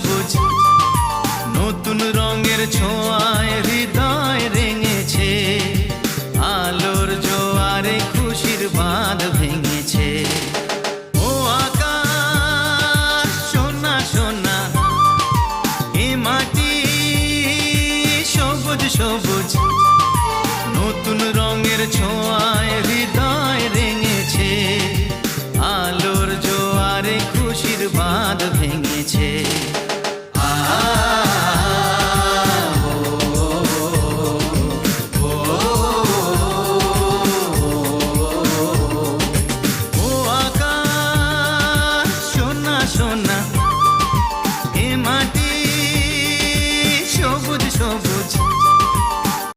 সবুজ নতুন রঙের ছোঁয়ায় হৃদয় রেঙেছে, আলোর জোয়ারে খুশির বাঁধ ভেঙেছে। ও আকাশ সোনা সোনা, এ মাটি সবুজ সবুজ নতুন রঙের ছোঁয়ায় হৃদয়